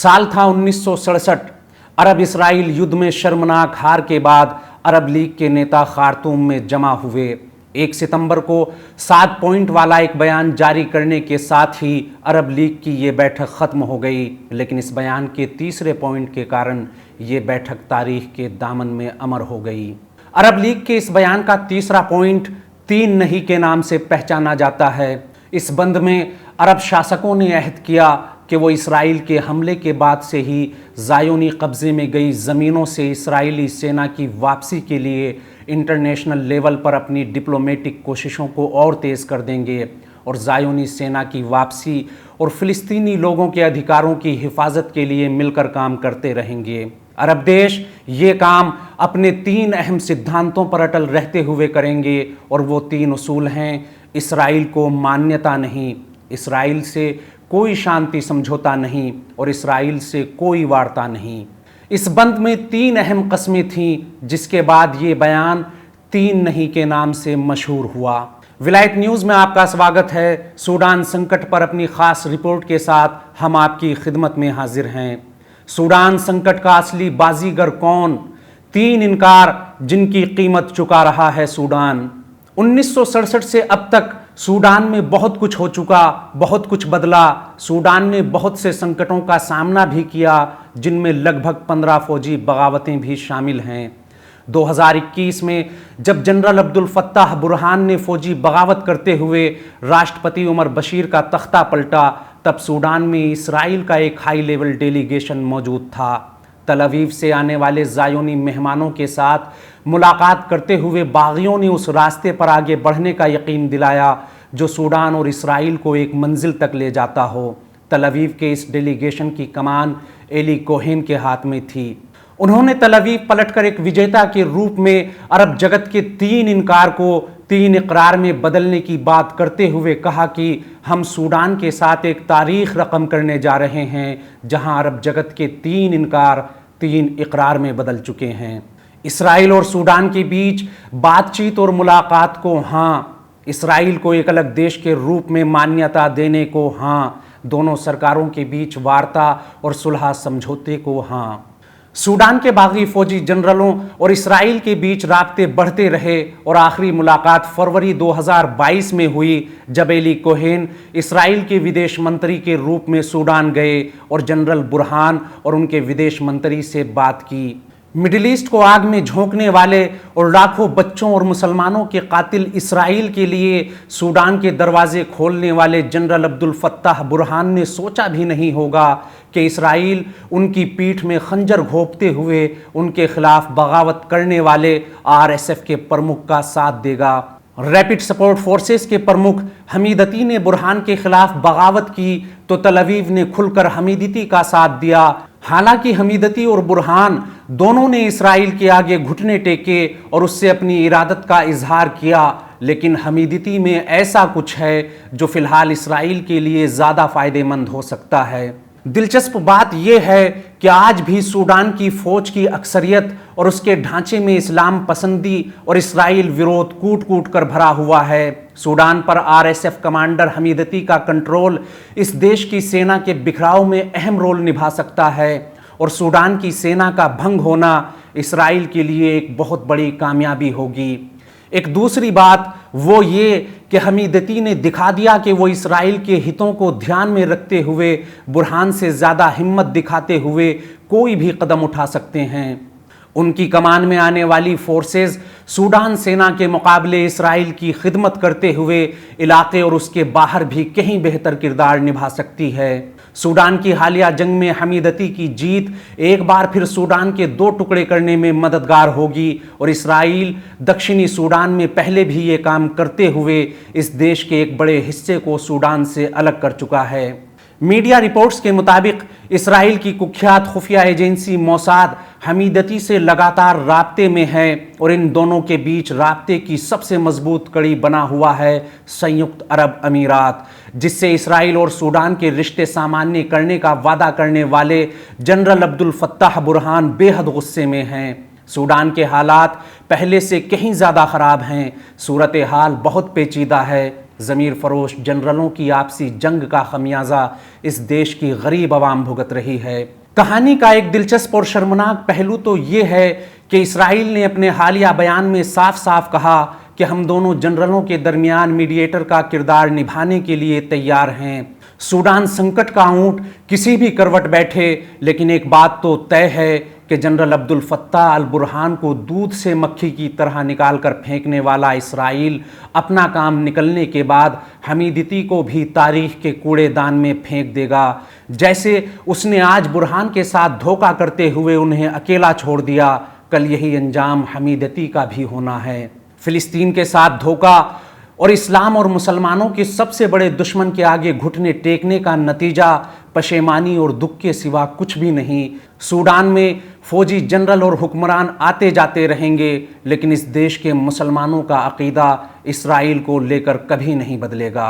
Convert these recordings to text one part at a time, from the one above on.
साल था 1967। अरब इसराइल युद्ध में शर्मनाक हार के बाद अरब लीग के नेता खार्तूम में जमा हुए। 1 सितंबर को 7 पॉइंट वाला एक बयान जारी करने के साथ ही अरब लीग की ये बैठक ख़त्म हो गई। लेकिन इस बयान के तीसरे पॉइंट के कारण ये बैठक तारीख के दामन में अमर हो गई। अरब लीग के इस बयान का तीसरा पॉइंट 3 नहीं के नाम से पहचाना जाता है। इस बंद में अरब शासकों ने अहद किया कि वो इसराइल के हमले के बाद से ही ज़ायोनी कब्ज़े में गई ज़मीनों से इसराइली सेना की वापसी के लिए इंटरनेशनल लेवल पर अपनी डिप्लोमेटिक कोशिशों को और तेज़ कर देंगे और ज़ायोनी सेना की वापसी और फ़िलिस्तीनी लोगों के अधिकारों की हिफाजत के लिए मिलकर काम करते रहेंगे। अरब देश ये काम अपने 3 अहम सिद्धांतों पर अटल रहते हुए करेंगे और वो 3 उसूल हैं: इसराइल को मान्यता नहीं, इसराइल से कोई शांति समझौता नहीं और इसराइल से कोई वार्ता नहीं। इस बंद में 3 अहम कस्में थीं, जिसके बाद ये बयान 3 नहीं के नाम से मशहूर हुआ। विलायत न्यूज़ में आपका स्वागत है। सूडान संकट पर अपनी खास रिपोर्ट के साथ हम आपकी खिदमत में हाजिर हैं। सूडान संकट का असली बाजीगर कौन? 3 इनकार जिनकी कीमत चुका रहा है सूडान। 1967 से अब तक सूडान में बहुत कुछ हो चुका, बहुत कुछ बदला। सूडान ने बहुत से संकटों का सामना भी किया, जिनमें लगभग 15 फौजी बगावतें भी शामिल हैं। 2021 में जब जनरल अब्दुल फत्ताह बुरहान ने फौजी बगावत करते हुए राष्ट्रपति उमर बशीर का तख्ता पलटा, तब सूडान में इसराइल का एक हाई लेवल डेलीगेशन मौजूद था। तल अवीव से आने वाले ज़ायोनी मेहमानों के साथ मुलाकात करते हुए बागियों ने उस रास्ते पर आगे बढ़ने का यकीन दिलाया जो सूडान और इसराइल को एक मंजिल तक ले जाता हो। तल अवीव के इस डेलीगेशन की कमान एली कोहेन के हाथ में थी। उन्होंने तल अवीव पलटकर एक विजेता के रूप में अरब जगत के 3 इनकार को 3 इकरार में बदलने की बात करते हुए कहा कि हम सूडान के साथ एक तारीख रकम करने जा रहे हैं जहां अरब जगत के 3 इनकार 3 इकरार में बदल चुके हैं। इसराइल और सूडान के बीच बातचीत और मुलाकात को हाँ, इसराइल को एक अलग देश के रूप में मान्यता देने को हाँ, दोनों सरकारों के बीच वार्ता और सुलह समझौते को हाँ। सूडान के बागी फौजी जनरलों और इसराइल के बीच राब्ते बढ़ते रहे और आखिरी मुलाकात फरवरी 2022 में हुई, जब एली कोहेन इसराइल के विदेश मंत्री के रूप में सूडान गए और जनरल बुरहान और उनके विदेश मंत्री से बात की। मिडिल ईस्ट को आग में झोंकने वाले और लाखों बच्चों और मुसलमानों के कातिल इसराइल के लिए सूडान के दरवाजे खोलने वाले जनरल अब्दुल फत्ताह बुरहान ने सोचा भी नहीं होगा कि इसराइल उनकी पीठ में खंजर घोंपते हुए उनके खिलाफ बगावत करने वाले RSF के प्रमुख का साथ देगा। रैपिड सपोर्ट फोर्सेस के प्रमुख हमीदती ने बुरहान के खिलाफ बगावत की तो तल अवीव ने खुलकर हमीदती का साथ दिया। हालांकि हमीदती और बुरहान दोनों ने इसराइल के आगे घुटने टेके और उससे अपनी इरादत का इजहार किया, लेकिन हमीदती में ऐसा कुछ है जो फिलहाल इसराइल के लिए ज़्यादा फायदेमंद हो सकता है। दिलचस्प बात यह है कि आज भी सूडान की फौज की अक्सरियत और उसके ढांचे में इस्लाम पसंदी और इसराइल विरोध कूट कूट कर भरा हुआ है। सूडान पर RSF कमांडर हमीदती का कंट्रोल इस देश की सेना के बिखराव में अहम रोल निभा सकता है और सूडान की सेना का भंग होना इसराइल के लिए एक बहुत बड़ी कामयाबी होगी। एक दूसरी बात वो ये कि हमीदती ने दिखा दिया कि वो इसराइल के हितों को ध्यान में रखते हुए बुरहान से ज़्यादा हिम्मत दिखाते हुए कोई भी कदम उठा सकते हैं। उनकी कमान में आने वाली फोर्सेस सूडान सेना के मुकाबले इसराइल की खिदमत करते हुए इलाके और उसके बाहर भी कहीं बेहतर किरदार निभा सकती है। सूडान की हालिया जंग में हमीदती की जीत एक बार फिर सूडान के 2 टुकड़े करने में मददगार होगी और इसराइल दक्षिणी सूडान में पहले भी ये काम करते हुए इस देश के एक बड़े हिस्से को सूडान से अलग कर चुका है। मीडिया रिपोर्ट्स के मुताबिक इसराइल की कुख्यात खुफिया एजेंसी मोसाद हमीदती से लगातार राब्ते में है और इन दोनों के बीच राब्ते की सबसे मजबूत कड़ी बना हुआ है संयुक्त अरब अमीरात, जिससे इसराइल और सूडान के रिश्ते सामान्य करने का वादा करने वाले जनरल अब्दुल फत्ताह बुरहान बेहद गुस्से में हैं। सूडान के हालात पहले से कहीं ज़्यादा ख़राब हैं। सूरत हाल बहुत पेचीदा है। ज़मीर फरोश जनरलों की आपसी जंग का खमियाजा इस देश की गरीब आवाम भुगत रही है। कहानी का एक दिलचस्प और शर्मनाक पहलू तो ये है कि इसराइल ने अपने हालिया बयान में साफ साफ कहा कि हम दोनों जनरलों के दरमियान मीडिएटर का किरदार निभाने के लिए तैयार हैं। सूडान संकट का ऊंट किसी भी करवट बैठे, लेकिन एक बात तो तय है कि general Abdul Fattah al Burhan को दूध से मक्खी की तरह निकालकर फेंकने वाला इसराइल अपना काम निकलने के बाद हमीदती को भी तारीख के कूड़ेदान में फेंक देगा। जैसे उसने आज बुरहान के साथ धोखा करते हुए उन्हें अकेला छोड़ दिया, कल यही अंजाम हमीदती का भी होना है। फिलिस्तीन के साथ धोखा और इस्लाम और मुसलमानों के सबसे बड़े दुश्मन के आगे घुटने टेकने का नतीजा पशेमानी और दुख के सिवा कुछ भी नहीं। सूडान में फौजी जनरल और हुक्मरान आते जाते रहेंगे, लेकिन इस देश के मुसलमानों का अकीदा इसराइल को लेकर कभी नहीं बदलेगा।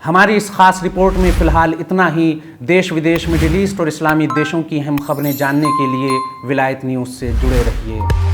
हमारी इस खास रिपोर्ट में फ़िलहाल इतना ही। देश विदेश, मिडिल ईस्ट और इस्लामी देशों की अहम खबरें जानने के लिए विलायत न्यूज़ से जुड़े रहिए।